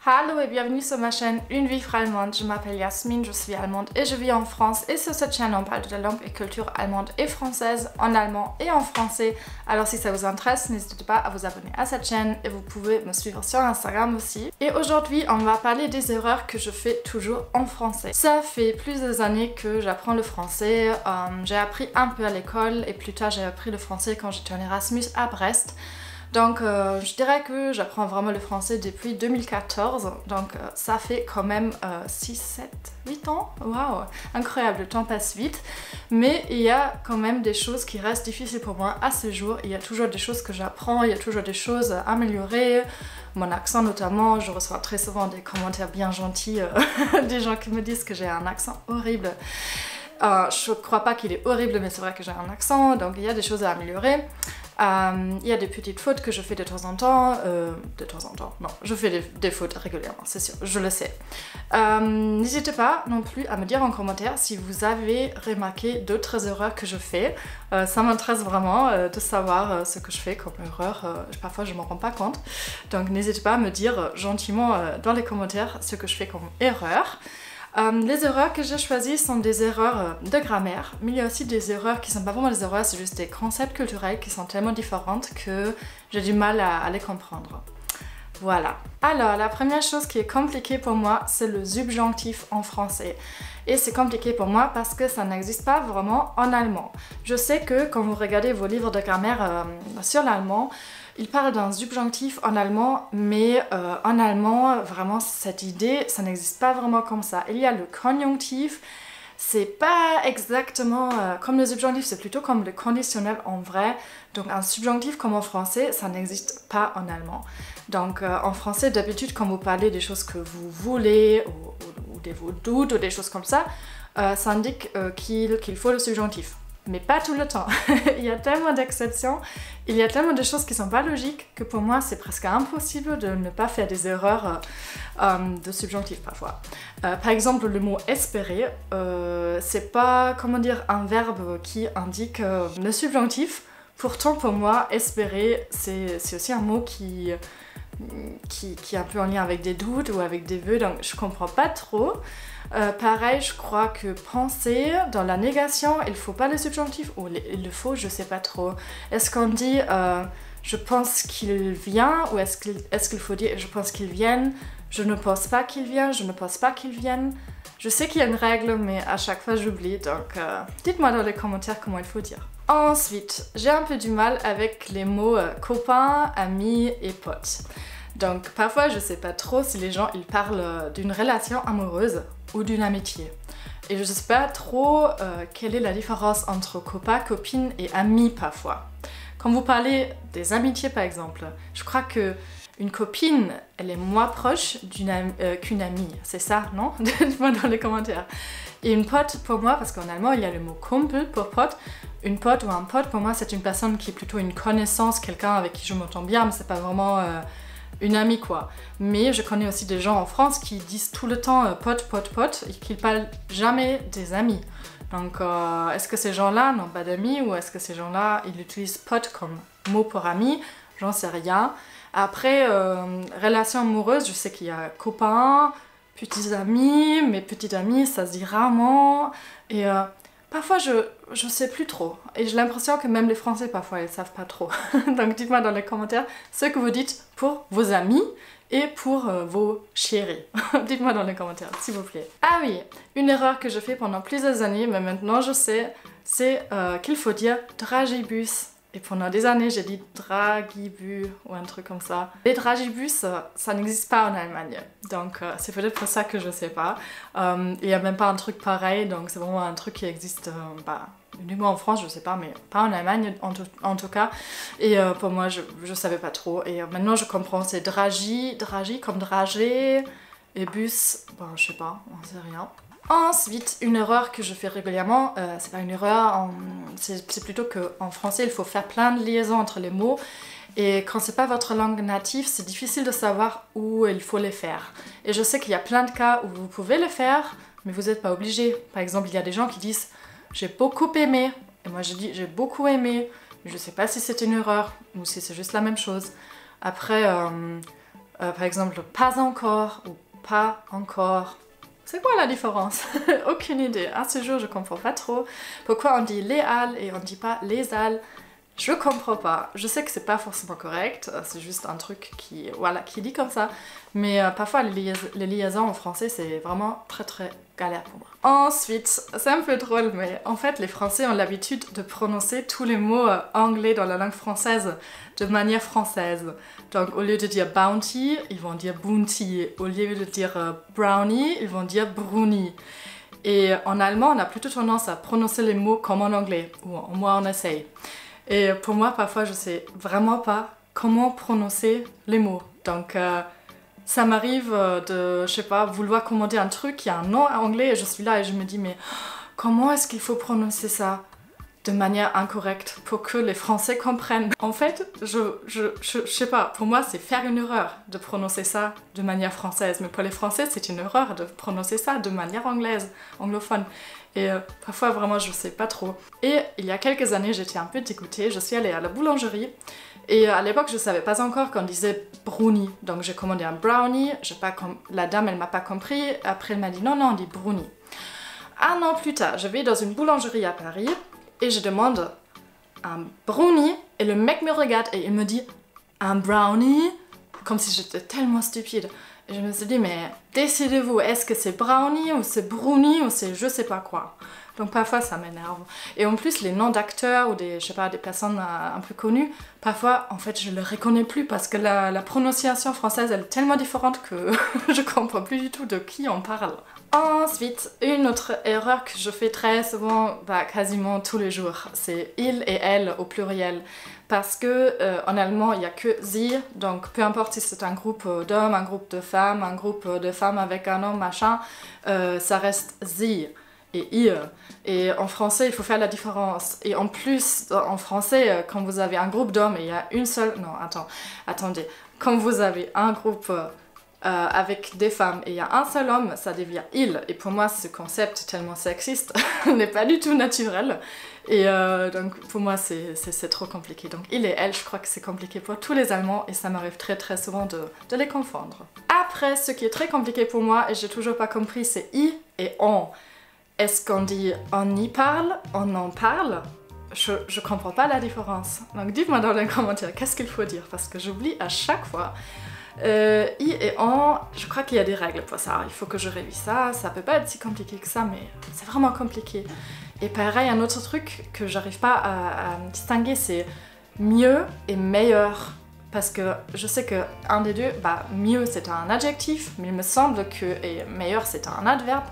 Hallo et bienvenue sur ma chaîne Une vie allemande. Je m'appelle Yasmine, je suis allemande et je vis en France. Et sur cette chaîne, on parle de la langue et culture allemande et française, en allemand et en français. Alors si ça vous intéresse, n'hésitez pas à vous abonner à cette chaîne et vous pouvez me suivre sur Instagram aussi. Et aujourd'hui, on va parler des erreurs que je fais toujours en français. Ça fait plusieurs années que j'apprends le français. J'ai appris un peu à l'école et plus tard j'ai appris le français quand j'étais en Erasmus à Brest. Donc je dirais que j'apprends vraiment le français depuis 2014, donc ça fait quand même 6, 7, 8 ans. Waouh, incroyable, le temps passe vite. Mais il y a quand même des choses qui restent difficiles pour moi à ce jour. Il y a toujours des choses que j'apprends, il y a toujours des choses à améliorer. Mon accent notamment, je reçois très souvent des commentaires bien gentils des gens qui me disent que j'ai un accent horrible. Je crois pas qu'il est horrible, mais c'est vrai que j'ai un accent, donc il y a des choses à améliorer. Il y a des petites fautes que je fais de temps en temps. Non, je fais des fautes régulièrement, c'est sûr, je le sais. N'hésitez pas non plus à me dire en commentaire si vous avez remarqué d'autres erreurs que je fais. Ça m'intéresse vraiment de savoir ce que je fais comme erreur. Parfois je m'en rends pas compte. Donc n'hésitez pas à me dire gentiment dans les commentaires ce que je fais comme erreur. Les erreurs que j'ai choisies sont des erreurs de grammaire, mais il y a aussi des erreurs qui sont pas vraiment des erreurs, c'est juste des concepts culturels qui sont tellement différentes que j'ai du mal à les comprendre. Voilà. Alors, la première chose qui est compliquée pour moi, c'est le subjonctif en français. Et c'est compliqué pour moi parce que ça n'existe pas vraiment en allemand. Je sais que quand vous regardez vos livres de grammaire sur l'allemand, ils parlent d'un subjonctif en allemand, mais en allemand, vraiment, cette idée, ça n'existe pas vraiment comme ça. Il y a le conjonctif, c'est pas exactement comme le subjonctif, c'est plutôt comme le conditionnel en vrai. Donc un subjonctif comme en français, ça n'existe pas en allemand. Donc en français, d'habitude, quand vous parlez des choses que vous voulez, ou de vos doutes, ou des choses comme ça, ça indique qu'il faut le subjonctif. Mais pas tout le temps. Il y a tellement d'exceptions, il y a tellement de choses qui sont pas logiques que pour moi c'est presque impossible de ne pas faire des erreurs de subjonctif parfois. Par exemple, le mot espérer, c'est pas, comment dire, un verbe qui indique le subjonctif. Pourtant pour moi, espérer, c'est aussi un mot qui est un peu en lien avec des doutes ou avec des vœux, donc je comprends pas trop. Pareil, je crois que penser, dans la négation, il faut pas le subjonctif, ou il le faut, je sais pas trop. Est-ce qu'on dit je pense qu'il vient, ou est-ce qu'il faut dire je pense qu'il vienne, je ne pense pas qu'il vienne, je ne pense pas qu'il vienne. Je sais qu'il y a une règle, mais à chaque fois j'oublie, donc dites-moi dans les commentaires comment il faut dire. Ensuite, j'ai un peu du mal avec les mots copain, ami et pote. Donc parfois je sais pas trop si les gens ils parlent d'une relation amoureuse ou d'une amitié. Et je sais pas trop quelle est la différence entre copain, copine et ami parfois. Quand vous parlez des amitiés par exemple, je crois que une copine, elle est moins proche qu'une amie. C'est ça, non? Dites-moi dans les commentaires. Et une pote pour moi, parce qu'en allemand il y a le mot Kumpel pour pote, une pote ou un pote pour moi c'est une personne qui est plutôt une connaissance, quelqu'un avec qui je m'entends bien, mais c'est pas vraiment une amie quoi. Mais je connais aussi des gens en France qui disent tout le temps pote, pote, pote et qui parlent jamais des amis. Donc est-ce que ces gens-là n'ont pas d'amis ou est-ce que ces gens-là ils utilisent pote comme mot pour ami? J'en sais rien. Après, relation amoureuse, je sais qu'il y a copains, petits amis, mais petits amis ça se dit rarement. Et parfois je sais plus trop. Et j'ai l'impression que même les Français parfois ils savent pas trop. Donc dites-moi dans les commentaires ce que vous dites pour vos amis et pour vos chéris. Dites-moi dans les commentaires s'il vous plaît. Ah oui, une erreur que je fais pendant plusieurs années, mais maintenant je sais, c'est qu'il faut dire dragibus. Et pendant des années, j'ai dit dragibus ou un truc comme ça. Les dragibus, ça n'existe pas en Allemagne. Donc c'est peut-être pour ça que je sais pas. Il n'y a même pas un truc pareil, donc c'est vraiment un truc qui existe, du moins en France, je sais pas, mais pas en Allemagne en tout cas. Et pour moi, je savais pas trop. Et maintenant, je comprends, c'est dragi comme dragé, et bus, bon, je sais pas, on sait rien. Ensuite, une erreur que je fais régulièrement, c'est pas une erreur, c'est plutôt qu'en français il faut faire plein de liaisons entre les mots et quand c'est pas votre langue native, c'est difficile de savoir où il faut les faire. Et je sais qu'il y a plein de cas où vous pouvez le faire, mais vous n'êtes pas obligé. Par exemple, il y a des gens qui disent j'ai beaucoup aimé, et moi je dis j'ai beaucoup aimé, mais je sais pas si c'est une erreur ou si c'est juste la même chose. Après, Par exemple, pas encore ou pas encore. C'est quoi la différence? Aucune idée. À ce jour, je comprends pas trop. Pourquoi on dit les al et on dit pas les al? Je comprends pas. Je sais que c'est pas forcément correct. C'est juste un truc qui, voilà, qui dit comme ça. Mais parfois, les liaisons en français, c'est vraiment très très galère pour moi. Ensuite, c'est un peu drôle, mais en fait, les Français ont l'habitude de prononcer tous les mots anglais dans la langue française de manière française. Donc, au lieu de dire bounty, ils vont dire bounty. Au lieu de dire brownie, ils vont dire brownie. Et en allemand, on a plutôt tendance à prononcer les mots comme en anglais, ou au moins on essaye. Et pour moi, parfois, je sais vraiment pas comment prononcer les mots. Donc, ça m'arrive de, je sais pas, vouloir commander un truc qui a un nom en anglais et je suis là et je me dis, mais comment est-ce qu'il faut prononcer ça de manière incorrecte pour que les Français comprennent? En fait, je sais pas, pour moi, c'est faire une erreur de prononcer ça de manière française. Mais pour les Français, c'est une erreur de prononcer ça de manière anglaise, anglophone. Et parfois, vraiment, je sais pas trop. Et il y a quelques années, j'étais un peu dégoûtée. Je suis allée à la boulangerie. Et à l'époque, je savais pas encore qu'on disait brownie. Donc j'ai commandé un brownie. La dame, elle m'a pas compris. Après, elle m'a dit non, non, on dit brownie. Un an plus tard, je vais dans une boulangerie à Paris. Et je demande un brownie. Et le mec me regarde et il me dit un brownie. Comme si j'étais tellement stupide. Et je me suis dit, mais décidez-vous, est-ce que c'est brownie ou c'est brownie ou c'est je sais pas quoi. Donc parfois ça m'énerve. Et en plus les noms d'acteurs ou des, je sais pas, des personnes un peu connues, parfois en fait je les reconnais plus parce que la prononciation française elle est tellement différente que je comprends plus du tout de qui on parle. Ensuite, une autre erreur que je fais très souvent, quasiment tous les jours, c'est il et elle au pluriel. Parce que en allemand il n'y a que sie, donc peu importe si c'est un groupe d'hommes, un groupe de femmes avec un homme, machin, ça reste sie et ihr. Et en français, il faut faire la différence. Et en plus, en français, quand vous avez un groupe d'hommes et il y a une seule... Non, attendez. Quand vous avez un groupe avec des femmes et il y a un seul homme, ça devient il. Et pour moi, ce concept tellement sexiste n'est pas du tout naturel. Et donc, pour moi, c'est trop compliqué. Donc, il et elle, je crois que c'est compliqué pour tous les Allemands et ça m'arrive très très souvent de les confondre. Après, ce qui est très compliqué pour moi, et j'ai toujours pas compris, c'est i et on. Est-ce qu'on dit on y parle, on en parle? Je comprends pas la différence. Donc dites-moi dans les commentaires qu'est-ce qu'il faut dire parce que j'oublie à chaque fois. I et on, je crois qu'il y a des règles pour ça. Il faut que je révise ça. Ça peut pas être si compliqué que ça, mais c'est vraiment compliqué. Et pareil, un autre truc que j'arrive pas à distinguer, c'est mieux et meilleur. Parce que je sais que un des deux, mieux c'est un adjectif, mais il me semble que et meilleur c'est un adverbe.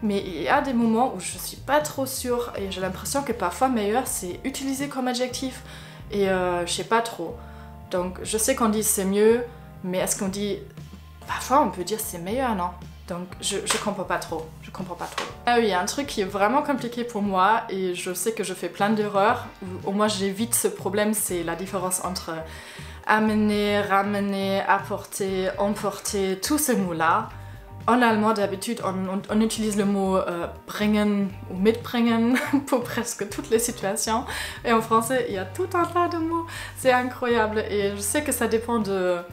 Mais il y a des moments où je suis pas trop sûre et j'ai l'impression que parfois meilleur c'est utilisé comme adjectif et je sais pas trop. Donc je sais qu'on dit c'est mieux, mais est-ce qu'on dit... Parfois on peut dire c'est meilleur, non? Donc je comprends pas trop, Ah oui, il y a un truc qui est vraiment compliqué pour moi et je sais que je fais plein d'erreurs. Au moins j'évite ce problème, c'est la différence entre amener, ramener, apporter, emporter, tous ces mots-là. En allemand, d'habitude, on utilise le mot bringen ou mitbringen pour presque toutes les situations. Et en français, il y a tout un tas de mots. C'est incroyable. Et je sais que ça dépend de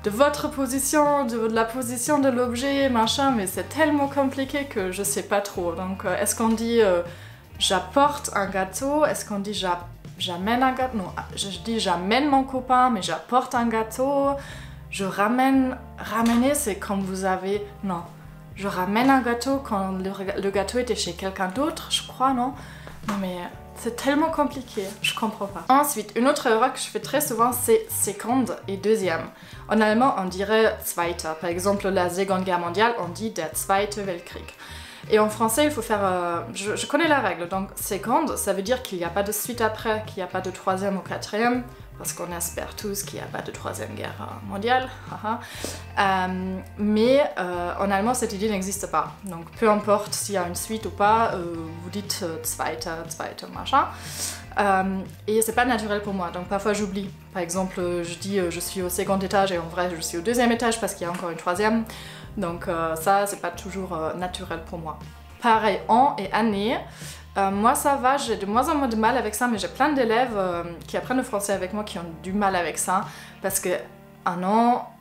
votre position, de la position de l'objet, machin, mais c'est tellement compliqué que je sais pas trop. Donc, est-ce qu'on dit j'apporte un gâteau? Est-ce qu'on dit j'amène un gâteau? Non, je dis j'amène mon copain, mais j'apporte un gâteau. Je ramène... Ramener, c'est quand vous avez... Non. Je ramène un gâteau quand le gâteau était chez quelqu'un d'autre, je crois, non? Non mais c'est tellement compliqué, je comprends pas. Ensuite, une autre erreur que je fais très souvent, c'est seconde et deuxième. En allemand, on dirait zweite. Par exemple, la Seconde Guerre mondiale, on dit der Zweite Weltkrieg. Et en français, il faut faire... je connais la règle, donc seconde, ça veut dire qu'il n'y a pas de suite après, qu'il n'y a pas de troisième ou quatrième. Parce qu'on espère tous qu'il n'y a pas de troisième guerre mondiale. Mais en allemand, cette idée n'existe pas. Donc peu importe s'il y a une suite ou pas, vous dites zweite, machin. Et c'est pas naturel pour moi, donc parfois j'oublie. Par exemple, je dis je suis au second étage et en vrai je suis au deuxième étage parce qu'il y a encore une troisième. Donc ça, c'est pas toujours naturel pour moi. Pareil, an et année. Moi ça va, j'ai de moins en moins de mal avec ça, mais j'ai plein d'élèves qui apprennent le français avec moi qui ont du mal avec ça, parce que un an,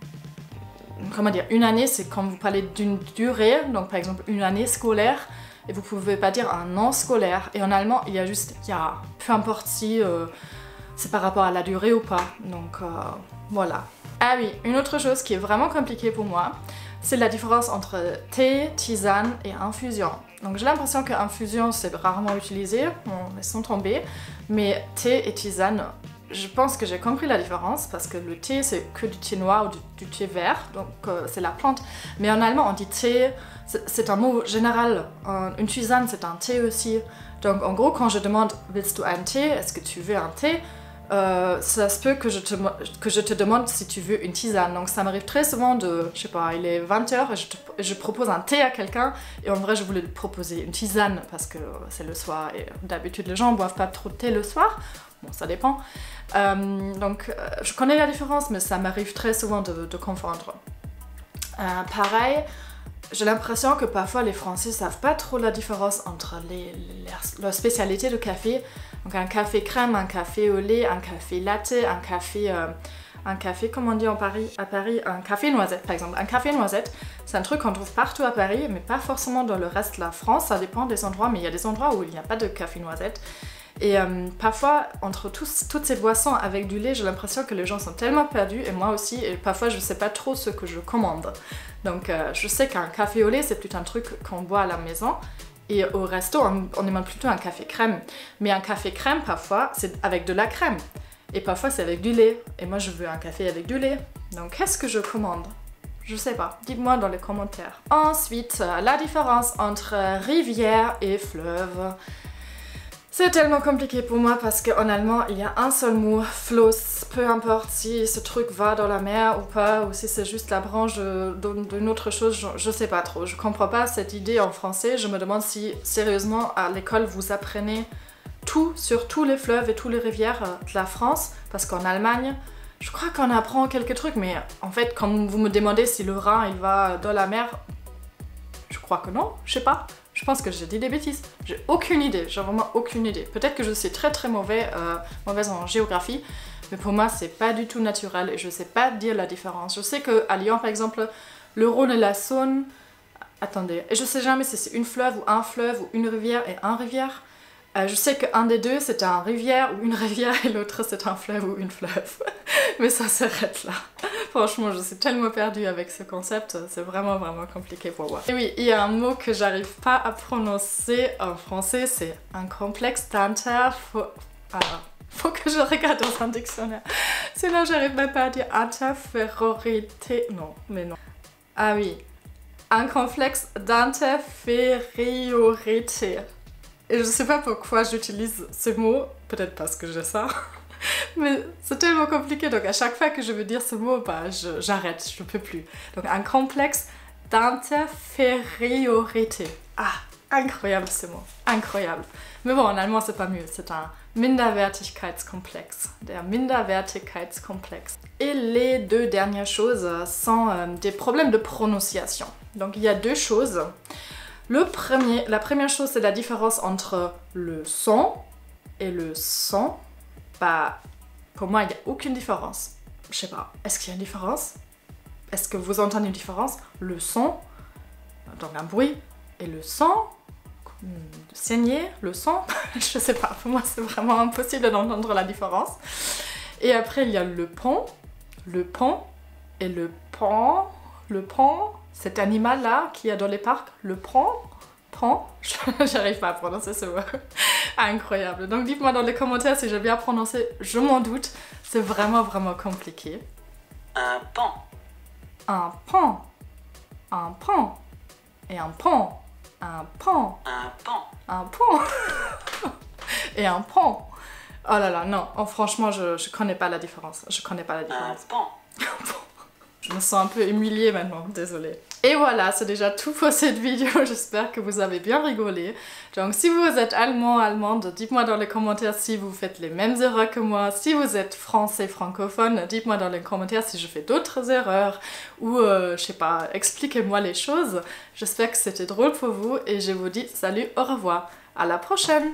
comment dire, une année, c'est quand vous parlez d'une durée, donc par exemple une année scolaire, et vous pouvez pas dire un an scolaire. Et en allemand, il y a juste, peu importe si c'est par rapport à la durée ou pas. Donc voilà. Ah oui, une autre chose qui est vraiment compliquée pour moi, c'est la différence entre thé, tisane et infusion. Donc j'ai l'impression qu'infusion c'est rarement utilisé, bon, laissons tomber, mais thé et tisane, je pense que j'ai compris la différence parce que le thé c'est que du thé noir ou du thé vert, donc c'est la plante. Mais en allemand on dit thé, c'est un mot général, une tisane c'est un thé aussi. Donc en gros quand je demande willst du un thé, est-ce que tu veux un thé? Ça se peut que je te demande si tu veux une tisane. Donc ça m'arrive très souvent de, je sais pas, il est 20h et je propose un thé à quelqu'un et en vrai je voulais lui proposer une tisane parce que c'est le soir et d'habitude les gens boivent pas trop de thé le soir. Bon, ça dépend. Donc je connais la différence mais ça m'arrive très souvent de confondre. Pareil, j'ai l'impression que parfois les Français savent pas trop la différence entre leurs spécialités de café. Donc un café crème, un café au lait, un café latte, un café, comme on dit à Paris, un café noisette par exemple. Un café noisette, c'est un truc qu'on trouve partout à Paris, mais pas forcément dans le reste de la France, ça dépend des endroits, mais il y a des endroits où il n'y a pas de café noisette. Et parfois, entre toutes ces boissons avec du lait, j'ai l'impression que les gens sont tellement perdus, et moi aussi, et parfois je sais pas trop ce que je commande. Donc je sais qu'un café au lait, c'est plutôt un truc qu'on boit à la maison, et au resto, on demande plutôt un café crème. Mais un café crème, parfois, c'est avec de la crème. Et parfois, c'est avec du lait. Et moi, je veux un café avec du lait. Donc, qu'est-ce que je commande? Je sais pas. Dites-moi dans les commentaires. Ensuite, la différence entre rivière et fleuve. C'est tellement compliqué pour moi parce qu'en allemand, il y a un seul mot, Fluss. Peu importe si ce truc va dans la mer ou pas, ou si c'est juste la branche d'une autre chose, je sais pas trop. Je comprends pas cette idée en français. Je me demande si, sérieusement, à l'école, vous apprenez tout sur tous les fleuves et toutes les rivières de la France. Parce qu'en Allemagne, je crois qu'on apprend quelques trucs, mais en fait, quand vous me demandez si le Rhin, il va dans la mer, je crois que non, je sais pas. Je pense que j'ai dit des bêtises. J'ai aucune idée, j'ai vraiment aucune idée. Peut-être que je suis très mauvaise en géographie, mais pour moi c'est pas du tout naturel et je sais pas dire la différence. Je sais qu'à Lyon par exemple, le Rhône et la Saône, attendez, et je sais jamais si c'est une fleuve ou une rivière et un rivière. Je sais qu'un des deux c'est un rivière ou une rivière et l'autre c'est un fleuve ou une fleuve. Mais ça s'arrête là. Franchement, je suis tellement perdue avec ce concept, c'est vraiment compliqué pour moi. Et oui, il y a un mot que j'arrive pas à prononcer en français, c'est un complexe dentaire. Faut que je regarde dans un dictionnaire. Sinon, j'arrive même pas à dire interférorité. Non, mais non. Ah oui, un complexe d'interfériorité. Et je sais pas pourquoi j'utilise ce mot, peut-être parce que j'ai ça. Mais c'est tellement compliqué, donc à chaque fois que je veux dire ce mot, bah, j'arrête, je peux plus. Donc un complexe d'interfériorité. Ah, incroyable ce mot, incroyable. Mais bon, en allemand c'est pas mieux, c'est un Minderwertigkeitskomplex. Der Minderwertigkeitskomplex. Et les deux dernières choses sont des problèmes de prononciation. Donc il y a deux choses. La première chose c'est la différence entre le son et le son. Bah, pour moi, il n'y a aucune différence. Je sais pas, est-ce qu'il y a une différence? Est-ce que vous entendez une différence? Le son, donc un bruit, et le son, saigner, le son, je sais pas, pour moi c'est vraiment impossible d'entendre la différence. Et après, il y a le pont, et le pont, cet animal-là qu'il y a dans les parcs, le pont, j'arrive pas à prononcer ce mot. Incroyable. Donc dites-moi dans les commentaires si j'ai bien prononcé, je m'en doute. C'est vraiment compliqué. Un pont. Un pont. Un pont. Et un pont. Un pont. Un pont. Un pont. Et un pont. Oh là là, non. Oh, franchement, je connais pas la différence. Je connais pas la différence. Un pont. Je me sens un peu humiliée maintenant, désolée. Et voilà, c'est déjà tout pour cette vidéo, j'espère que vous avez bien rigolé. Donc si vous êtes allemande, dites-moi dans les commentaires si vous faites les mêmes erreurs que moi. Si vous êtes français francophone, dites-moi dans les commentaires si je fais d'autres erreurs. Ou, je sais pas, expliquez-moi les choses. J'espère que c'était drôle pour vous et je vous dis salut, au revoir, à la prochaine!